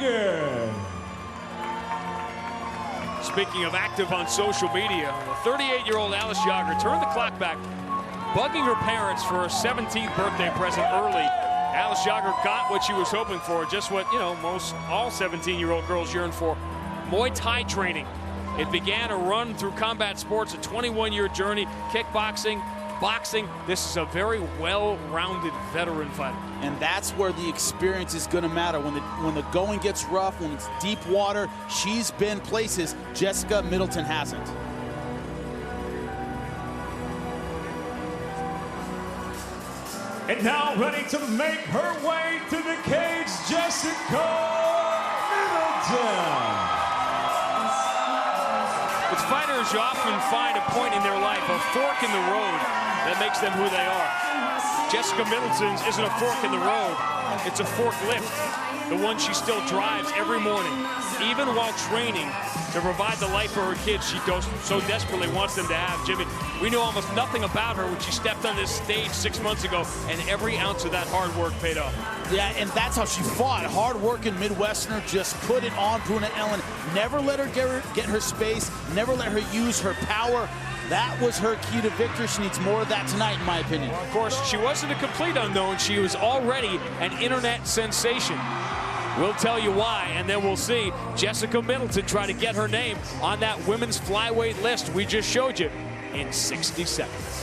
Yager. Speaking of active on social media, the 38-year-old Alice Yager turned the clock back, bugging her parents for her 17th birthday present early. Alice Yager got what she was hoping for, just what, you know, all 17-year-old girls yearn for: Muay Thai training. It began a run through combat sports, a 21-year journey, kickboxing, boxing. This is a very well-rounded veteran fighter. And that's where the experience is going to matter. When the going gets rough, when it's deep water, she's been places Jessica Middleton hasn't. And now ready to make her way to the cage, Jessica Middleton. With fighters, you often find a point in their life, a fork in the road that makes them who they are. Jessica Middleton's isn't a fork in the road, it's a forklift, the one she still drives every morning, even while training to provide the life for her kids she so desperately wants them to have. Jimmy, we knew almost nothing about her when she stepped on this stage 6 months ago, and every ounce of that hard work paid off. Yeah, and that's how she fought. Hard-working Midwesterner, just put it on Bruna Ellen. Never let her get her space, never let her use her power. That was her key to victory. She needs more of that tonight, in my opinion. Well, of course, she wasn't a complete unknown. She was already an internet sensation. We'll tell you why, and then we'll see Jessica Middleton try to get her name on that women's flyweight list we just showed you in 60 seconds.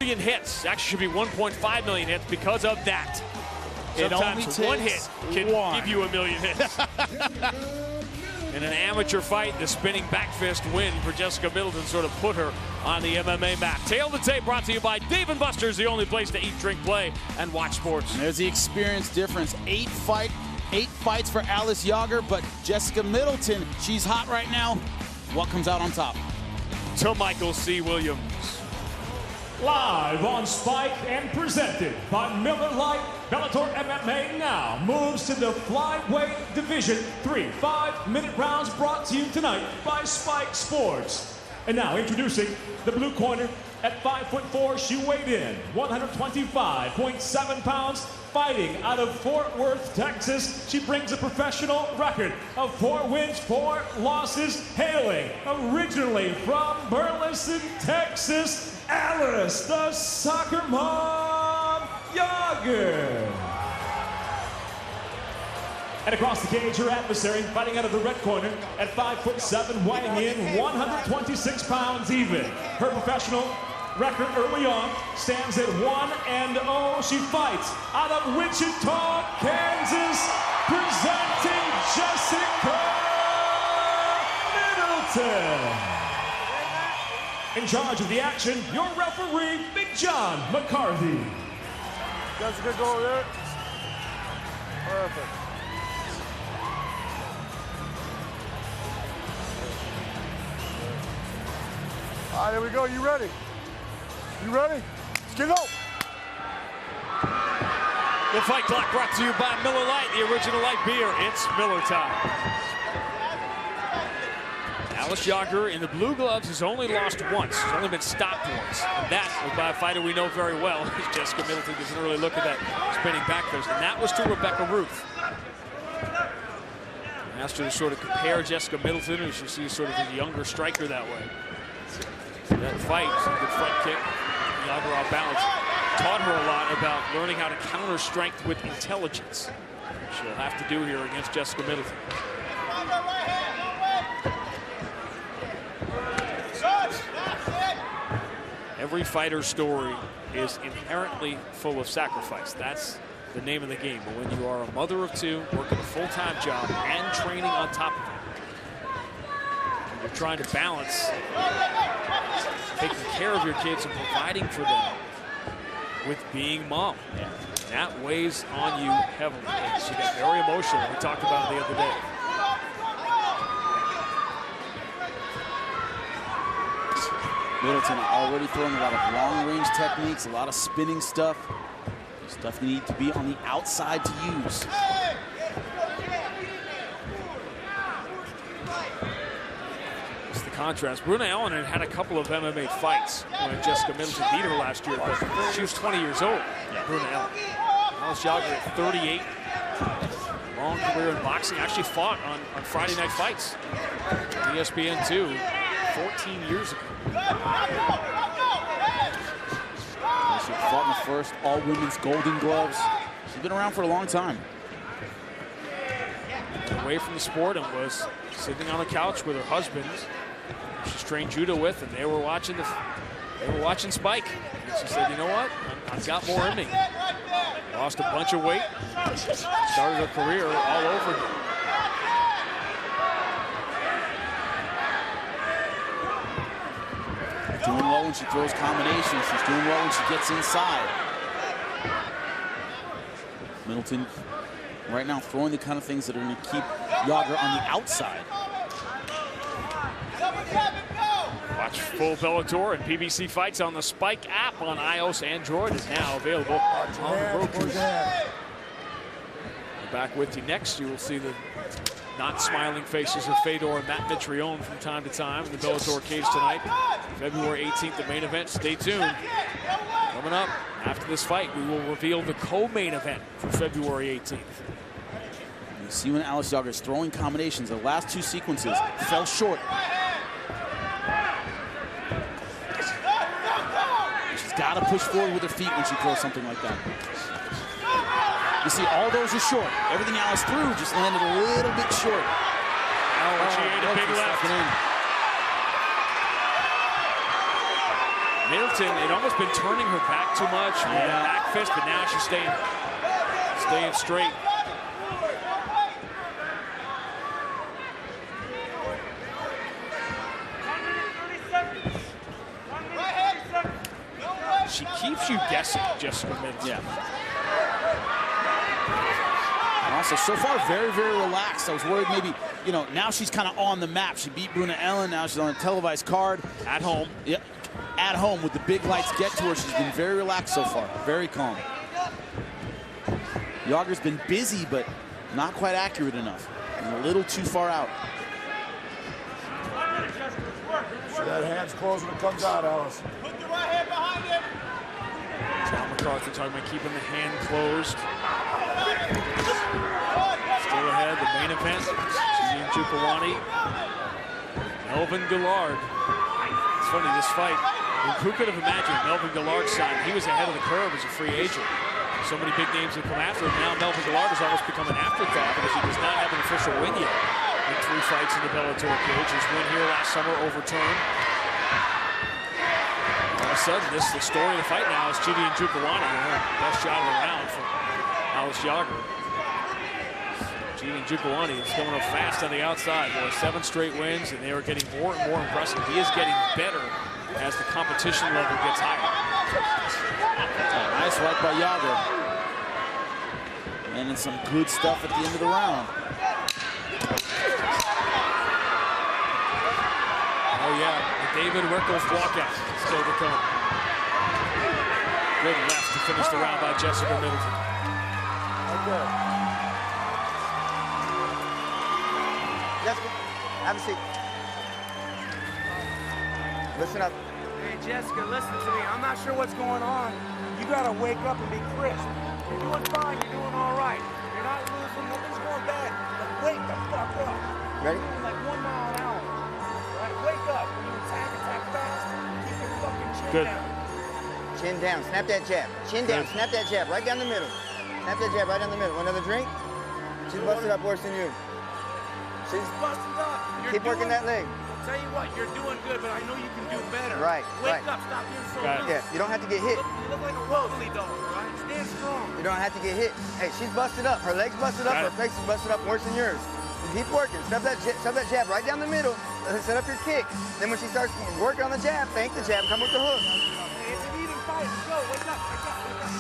Million hits. Actually should be 1.5 million hits because of that. Sometimes one hit can give you a million hits. In an amateur fight, the spinning back fist win for Jessica Middleton sort of put her on the MMA map. Tail to Tape brought to you by Dave & Buster's, the only place to eat, drink, play, and watch sports. There's the experience difference. Eight fights for Alice Yager, but Jessica Middleton, she's hot right now. What comes out on top? To Michael C. Williams. Live on Spike and presented by Miller Lite, Bellator MMA now moves to the flyweight division. 3 5-minute rounds brought to you tonight by Spike Sports. And now introducing the blue corner. At 5'4", she weighed in 125.7 pounds. Fighting out of Fort Worth, Texas, she brings a professional record of 4 wins, 4 losses, hailing originally from Burleson, Texas, Alice, the soccer mom, Yager. And across the cage, her adversary, fighting out of the red corner at 5'7", weighing in 126 pounds even. Her professional record early on stands at 1-0. She fights out of Wichita, Kansas, presenting Jessica Middleton. In charge of the action, your referee, Big John McCarthy. Jessica, go over there. Perfect. All right, here we go. You ready? You ready? Let's get go. The fight clock brought to you by Miller Lite, the original light beer. It's Miller time. Alice Yager in the blue gloves has only lost once. She's only been stopped once. And that was by a fighter we know very well. Jessica Middleton gets an early look at that spinning back fist. And that was to Rebecca Ruth. I asked her to sort of compare Jessica Middleton, and she sees sort of a younger striker that way. That fight, a good front kick, Yager off balance. Taught her a lot about learning how to counter strength with intelligence. She'll have to do here against Jessica Middleton. Every fighter's story is inherently full of sacrifice. That's the name of the game. But when you are a mother of 2, working a full-time job and training on top of it, you're trying to balance taking care of your kids and providing for them with being mom. Yeah. That weighs on you heavily. She got very emotional. We talked about it the other day. Middleton already throwing a lot of long-range techniques, a lot of spinning stuff. Stuff you need to be on the outside to use. It's the contrast. Bruna Ellen had a couple of MMA fights when Jessica Middleton beat her last year, but she was 20 years old, Bruna Ellen. Alice Yager at 38. Long career in boxing. Actually fought on Friday Night Fights. ESPN 2, 14 years ago. She fought in the first all-women's Golden Gloves. She's been around for a long time. Away from the sport and was sitting on the couch with her husband. She's trained judo with, and they were watching Spike. And she said, "You know what? I've got more in me." Lost a bunch of weight. Started her career all over again. Doing well when she throws combinations. She's doing well when she gets inside. Middleton right now throwing the kind of things that are going to keep Yager on the outside. Watch full Bellator and PBC Fights on the Spike app on iOS. Android is now available on Roku. Back with you next. You will see the not smiling faces of Fedor and Matt Mitrione from time to time in the Bellator cage tonight. February 18th, the main event. Stay tuned. Coming up after this fight, we will reveal the co-main event for February 18th. You see when Alice Yager is throwing combinations, the last two sequences fell short. She's got to push forward with her feet when she throws something like that. You see, all those are short. Everything Alice threw just landed a little bit short. Oh, she ate a big left. Middleton had almost been turning her back too much with that back fist, but now she's staying straight. She keeps you guessing, Jessica Middleton. Yeah. Also, so far, very, very relaxed. I was worried maybe, you know, now she's kind of on the map. She beat Bruna Ellen. Now she's on a televised card. At home. Yeah, at home with the big lights get to her. She's been very relaxed so far, very calm. Yager's been busy, but not quite accurate enough. And a little too far out. See that hand's closed when it comes out, Alice. Put the right hand behind him. John MacArthur talking about keeping the hand closed. Still ahead, the main event. Julian Jupawani, Melvin Gillard. It's funny, this fight, who could have imagined Melvin Gillard's side? He was ahead of the curve as a free agent. So many big names have come after him. Now Melvin Gillard has almost become an afterthought because he does not have an official win yet in 3 fights in the Bellator cage. His win here last summer overturned. All of a sudden, the story of the fight now is Julian Jupawani, best shot of the round from Alice Yager. Julian Jupawani is going up fast on the outside. Boy, 7 straight wins, and they are getting more and more impressive. He is getting better as the competition level gets higher. Nice right by Yager. And then some good stuff at the end of the round. Oh yeah, the David Rickles walkout still to come. Good left to finish the round by Jessica Middleton. Okay. Jessica, have a seat. Listen up. Hey, Jessica, listen to me. I'm not sure what's going on. You gotta wake up and be crisp. You're doing fine. You're doing all right. You're not losing. Nothing's going bad. But wake the fuck up. Ready? You're doing like 1 mile an hour. All right, wake up. When you attack fast. Keep your fucking chin Good. down. Chin down. Snap that jab. Chin down. Snap that jab. Right down the middle. Snap that jab right down the middle. Another drink? She's busted up worse than you. She's busted up. Keep working that leg. I'll tell you what, you're doing good, but I know you can do better. Right, Wake right. up. Stop being so Got it. weak. Yeah, you don't have to get hit. You look like a wobbly dog, right? Stand strong. You don't have to get hit. Hey, she's busted up. Her leg's busted up. Got Her it. face is busted up worse than yours. You keep working. Stop that jab right down the middle. Set up your kick. Then when she starts working on the jab, bank the jab, come with the hook. Hey, it's an even fight. Let's go. Wake up. Wake up. Wake up.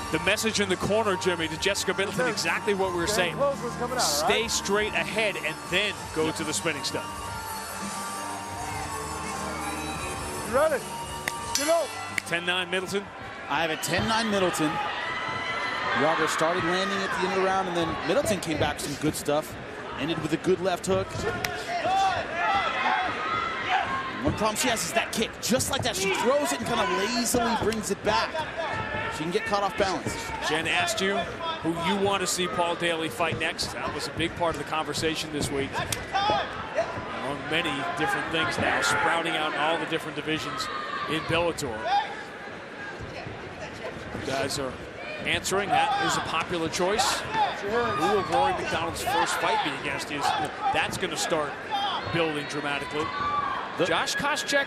The message in the corner, Jimmy, to Jessica Middleton, exactly what we were saying. Close what's coming out, all Stay right? straight ahead and then go to the spinning stuff. You ready? Get up. 10-9 Middleton. I have a 10-9 Middleton. Yager started landing at the end of the round, and then Middleton came back with some good stuff. Ended with a good left hook. One problem she has is that kick. Just like that, she throws it and kind of lazily brings it back. She can get caught off balance. Jen asked you who you want to see Paul Daly fight next. That was a big part of the conversation this week. Among many different things now, sprouting out in all the different divisions in Bellator. You guys are answering. That is a popular choice. Who will Rory McDonald's first fight be against? That's going to start building dramatically. Josh Koscheck,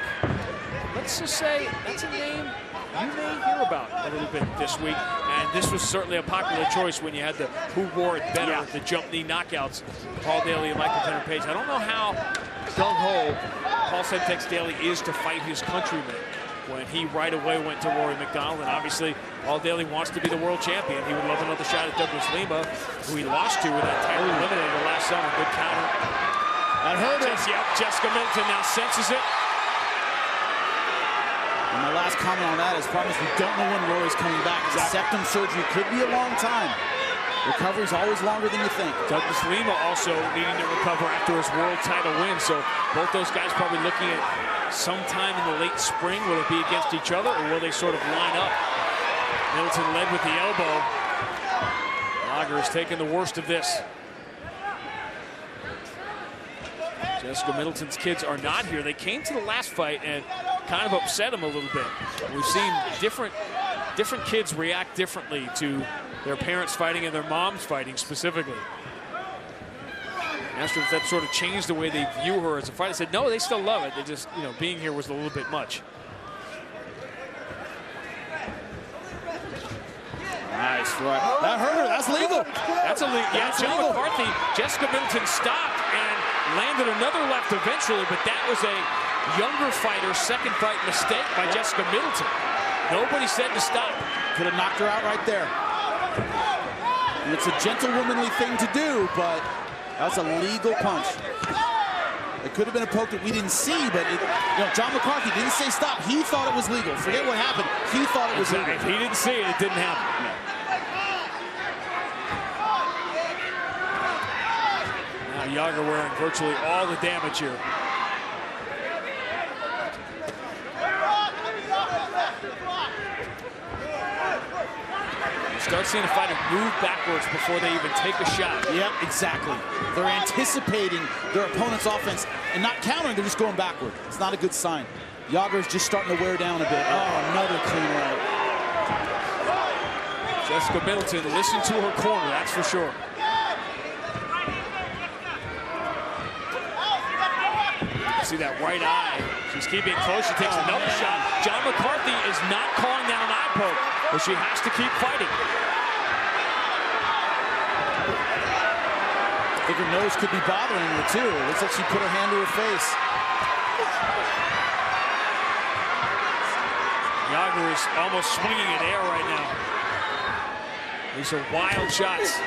let's just say that's a name you may hear about a little bit this week. And this was certainly a popular choice when you had the who wore it better, the jump knee knockouts, Paul Daly and Michael Tanner Page. I don't know how gung-ho Paul Semtex Daly is to fight his countrymen when he right away went to Rory McDonald. And obviously, Paul Daly wants to be the world champion. He would love another shot at Douglas Lima, who he lost to with that title eliminator last summer. Good counter. That hurt him. Yep, Jessica Middleton now senses it. And my last comment on that is, problem is we don't know when Rory's coming back. The septum surgery could be a long time. Recovery's always longer than you think. Douglas Lima also needing to recover after his world title win. So both those guys probably looking at sometime in the late spring. Will it be against each other, or will they sort of line up? Middleton led with the elbow. Lager is taking the worst of this. Jessica Middleton's kids are not here. They came to the last fight and kind of upset him a little bit. We've seen different kids react differently to their parents fighting and their moms fighting specifically. Asked her if that sort of changed the way they view her as a fighter. I said, no, they still love it. They just, being here was a little bit much. Nice right. That hurt her. That's legal. That's illegal. Yeah, John McCarthy, Jessica Middleton stopped and landed another left eventually, but that was a younger fighter's second fight mistake by Jessica Middleton. Nobody said to stop. Could have knocked her out right there. And it's a gentlewomanly thing to do, but that's a legal punch. It could have been a poke that we didn't see, but John McCarthy didn't say stop. He thought it was legal. Forget what happened. He thought it was legal. If he didn't see it, it didn't happen. No. Now Yager wearing virtually all the damage here. Start seeing a fighter move backwards before they even take a shot. Yep, exactly. They're anticipating their opponent's offense and not countering, they're just going backward. It's not a good sign. Yager's just starting to wear down a bit. Oh, another clean right. Jessica Middleton, listen to her corner, that's for sure. See that right eye. She's keeping it close. She takes another shot. John McCarthy is not calling down an eye poke, but she has to keep fighting. I think her nose could be bothering her too. It looks like she put her hand to her face. Yager is almost swinging in air right now. These are wild shots.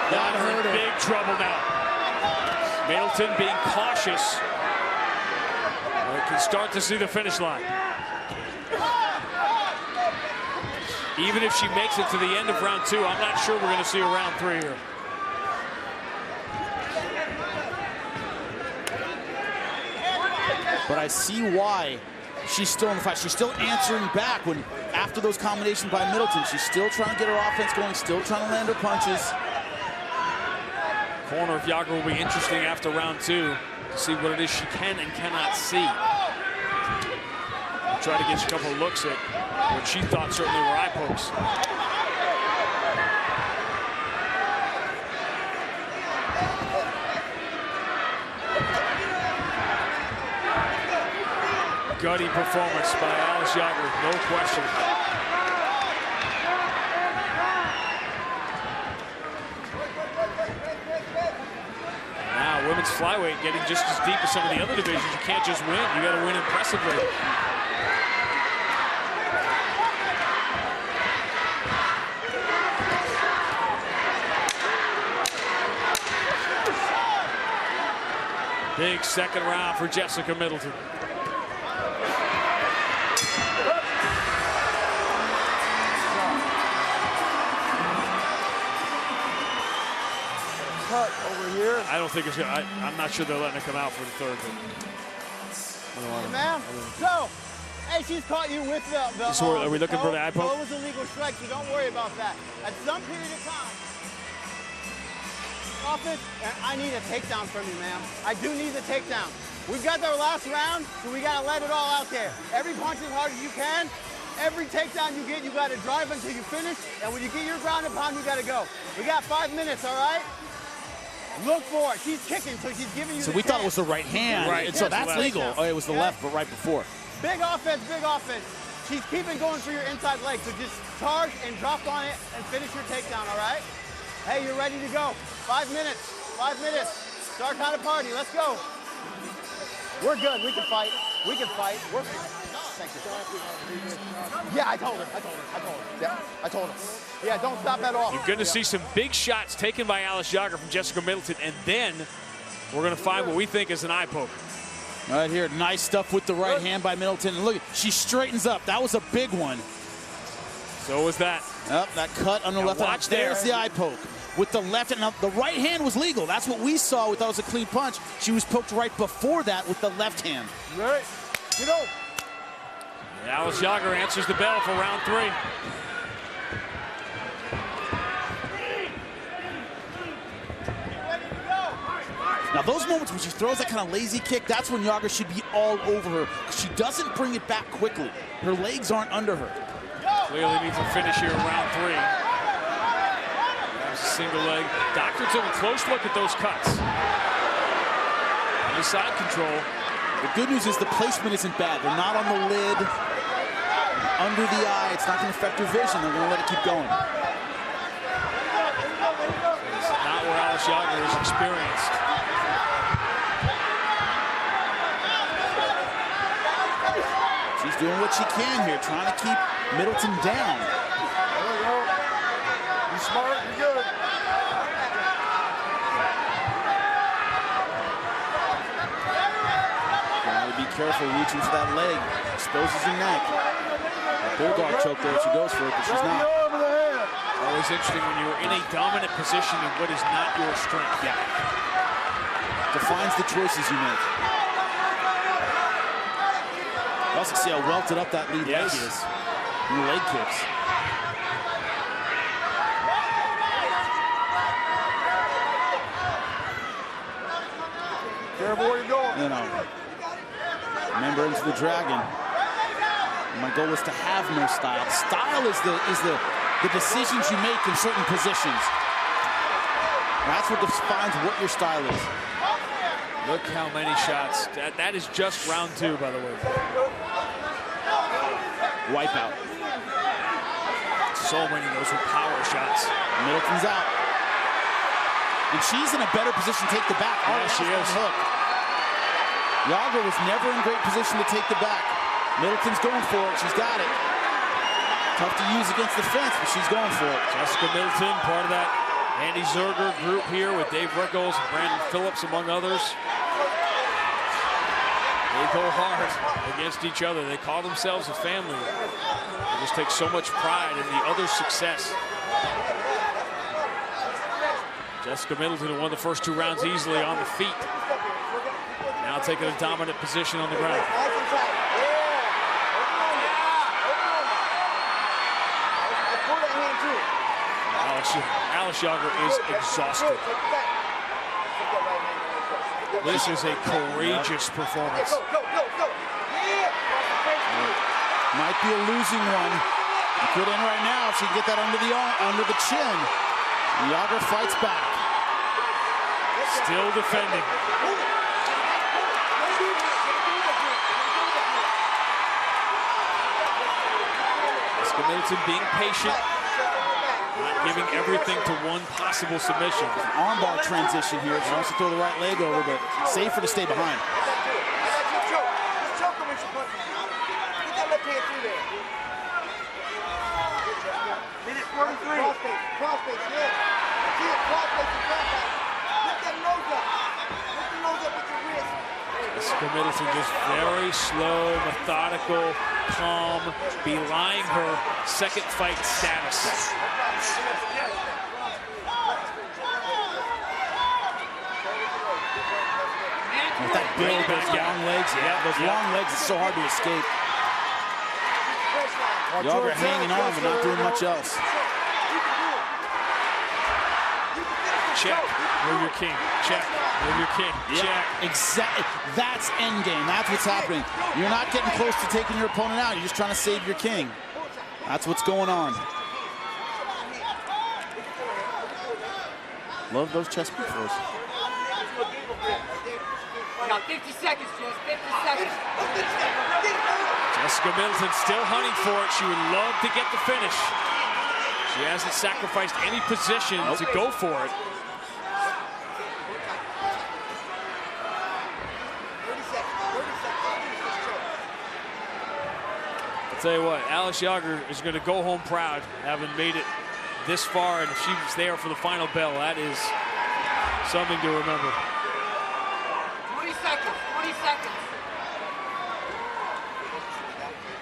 Yager in big trouble now. Middleton being cautious. We can start to see the finish line. Even if she makes it to the end of round 2, I'm not sure we're going to see a round 3 here. But I see why she's still in the fight. She's still answering back when after those combinations by Middleton. She's still trying to get her offense going, still trying to land her punches. Corner of Yager will be interesting after round 2 to see what it is she can and cannot see. We'll try to get a couple of looks at what she thought certainly were eye pokes. Gutty performance by Alice Yager, no question. Now, women's flyweight getting just as deep as some of the other divisions. You can't just win, you got to win impressively. Big second round for Jessica Middleton. Cut over here. I don't think it's gonna. I'm not sure they're letting it come out for the third. But Ma'am, so, hey, she's caught you with the So are we looking for the eye poke? So it was a legal strike, so don't worry about that. At some period of time, office, I need a takedown from you, ma'am. I do need the takedown. We've got our last round, so we gotta let it all out there. Every punch as hard as you can. Every takedown you get, you gotta drive until you finish. And when you get your ground and pound, you gotta go. We got 5 minutes, all right? Look for it. She's kicking, so she's giving you So the we chance. thought it was the right hand. Right. And so that's legal. Oh, it was the left, but right before. Big offense, big offense. She's keeping going for your inside leg, so just charge and drop on it and finish your takedown, all right? Hey, you're ready to go. 5 minutes, 5 minutes. Start kind of party, let's go. We're good, we can fight. We can fight. We're Thank you. Yeah, I told her. Yeah, I told her. Yeah, don't stop at all. You're going to see some big shots taken by Alice Jogger from Jessica Middleton, and then we're going to find what we think is an eye poke. Right here, nice stuff with the right hand by Middleton. And look, she straightens up. That was a big one. So was that. Up, that cut on the left. Watch there. There's the eye poke. With the left hand, now the right hand was legal. That's what we saw. We thought it was a clean punch. She was poked right before that with the left hand. Right. Get up. And Alice Jogger answers the bell for round 3. Now those moments when she throws that kind of lazy kick, that's when Jogger should be all over her. She doesn't bring it back quickly. Her legs aren't under her. Clearly needs a finish here in round 3. There's a single leg. Doctor took a close look at those cuts. And the side control. The good news is the placement isn't bad. They're not on the lid, under the eye. It's not going to affect her vision. They're going to let it keep going. This is not where Alice Jogger is experienced. She's doing what she can here, trying to keep Middleton down. There we go. You smart, you good. Gotta be careful reaching for that leg. Exposes your neck. A bulldog choke there, she goes for it, but she's not. Over the head. Always interesting when you're in a dominant position in what is not your strength. Yeah. Defines the choices you make. You also see how welted up that lead leg is. And the leg kicks. Careful where you're going. You know, remember Into the Dragon. My goal was to have no style. Style is the decisions you make in certain positions. That's what defines what your style is. Look how many shots. That is just round 2, by the way. Wipeout. So many of those were power shots. Middleton's out. And she's in a better position to take the back. Yeah, she is. Hook. Jogger was never in great position to take the back. Middleton's going for it. She's got it. Tough to use against the fence, but she's going for it. Jessica Middleton, part of that Andy Zerger group here with Dave Rickles and Brandon Phillips, among others. They go hard against each other. They call themselves a family. They just take so much pride in the other's success. Jessica Middleton who won the first 2 rounds easily on the feet. Now taking a dominant position on the ground. Alice Jogger is exhausted. This is a courageous performance. Might be a losing one. It could end right now if she can get that under the chin. Jogger fights back. Still defending. Jessica Middleton being patient. Not giving everything to one possible submission. Armbar transition here. She wants to throw the right leg over, but safer to stay behind. Minute 43. Crossface, yeah. See it, crossface and crossface. Lift that nose up. Lift the nose up with your wrist. Jessica Middleton just very slow, methodical, calm, belying her second fight status. that build, those long legs. Yeah, those long legs, it's so hard to escape. Yager hanging on, but not doing much else. Check. Move your king. Check. Move your king. Yeah, check. Exactly. That's end game. That's what's happening. You're not getting close to taking your opponent out. You're just trying to save your king. That's what's going on. Love those chest beat floors. Now 50 seconds, Jess. 50 seconds. Jessica Middleton still hunting for it. She would love to get the finish. She hasn't sacrificed any position to go for it. I'll tell you what, Alice Yager is going to go home proud, having made it this far, and if she was there for the final bell, that is something to remember. 20 seconds. 20 seconds.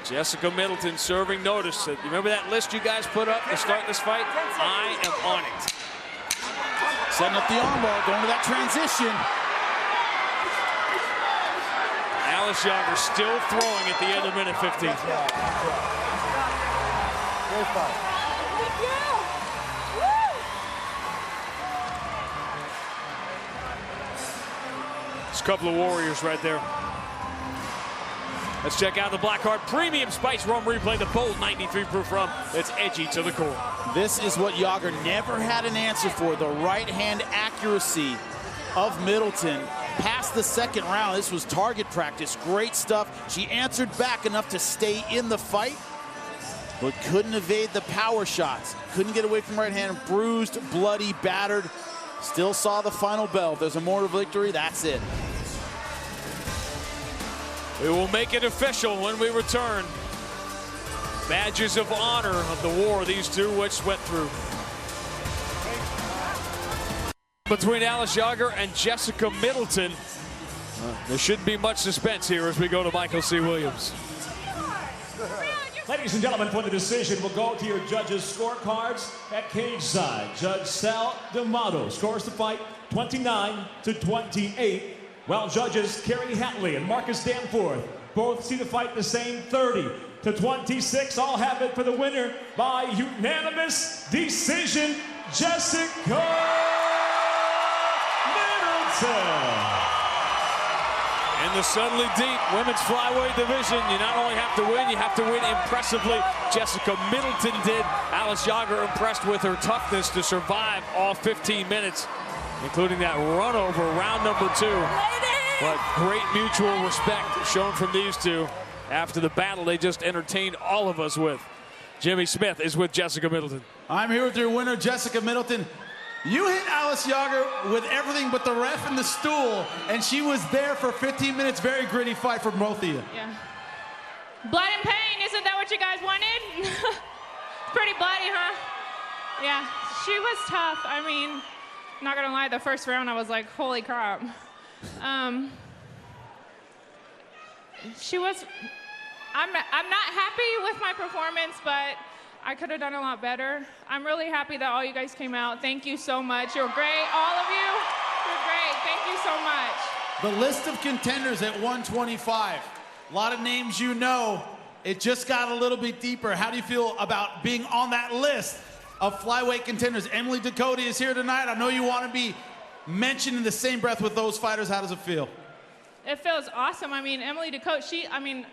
Jessica Middleton serving notice. Remember that list you guys put up to start this fight? I am on it. Setting up the armbar, going to that transition. Alice Yager still throwing at the end of minute 15. It's a couple of warriors right there. Let's check out the Black Heart Premium Spice Rum Replay, the bold 93 proof rum that's edgy to the core. This is what Yager never had an answer for, the right hand accuracy of Middleton. Past the second round, this was target practice, great stuff. She answered back enough to stay in the fight, but couldn't evade the power shots. Couldn't get away from right hand, bruised, bloody, battered. Still saw the final bell. If there's a more victory, that's it. We will make it official when we return. Badges of honor of the war these two which went through. Between Alice Yager and Jessica Middleton, there shouldn't be much suspense here as we go to Michael C. Williams. Ladies and gentlemen, for the decision, we'll go to your judges' scorecards at cage side. Judge Sal D'Amato scores the fight 29-28. While judges Kerry Hatley and Marcus Danforth both see the fight the same 30-26. All have it for the winner by unanimous decision, Jessica Middleton. In the suddenly deep women's flyweight division, you not only have to win, you have to win impressively. Jessica Middleton did. Alice Yager impressed with her toughness to survive all 15 minutes, including that run over round number 2. But great mutual respect shown from these two after the battle they just entertained all of us with. Jimmy Smith is with Jessica Middleton. I'm here with your winner, Jessica Middleton. You hit Alice Yager with everything but the ref and the stool, and she was there for 15 minutes. Very gritty fight for both of you. Yeah. Blood and pain, isn't that what you guys wanted? Pretty bloody, huh? Yeah, she was tough. I mean, not gonna lie, the first round I was like, holy crap. She was, I'm not happy with my performance, but I could have done a lot better. I'm really happy that all you guys came out. Thank you so much. You're great, all of you. You're great, thank you so much. The list of contenders at 125. A lot of names you know. It just got a little bit deeper. How do you feel about being on that list of flyweight contenders? Emily Ducote is here tonight. I know you want to be mentioned in the same breath with those fighters. How does it feel? It feels awesome. I mean, Emily Ducote,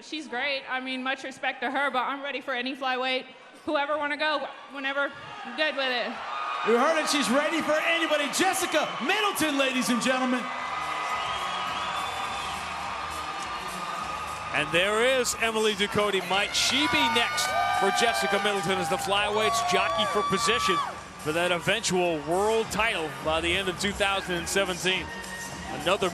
she's great. I mean, much respect to her, but I'm ready for any flyweight. Whoever want to go, whenever, I'm good with it. You heard it, she's ready for anybody. Jessica Middleton, ladies and gentlemen. And there is Emily Ducote. Might she be next for Jessica Middleton as the flyweights jockey for position for that eventual world title by the end of 2017? Another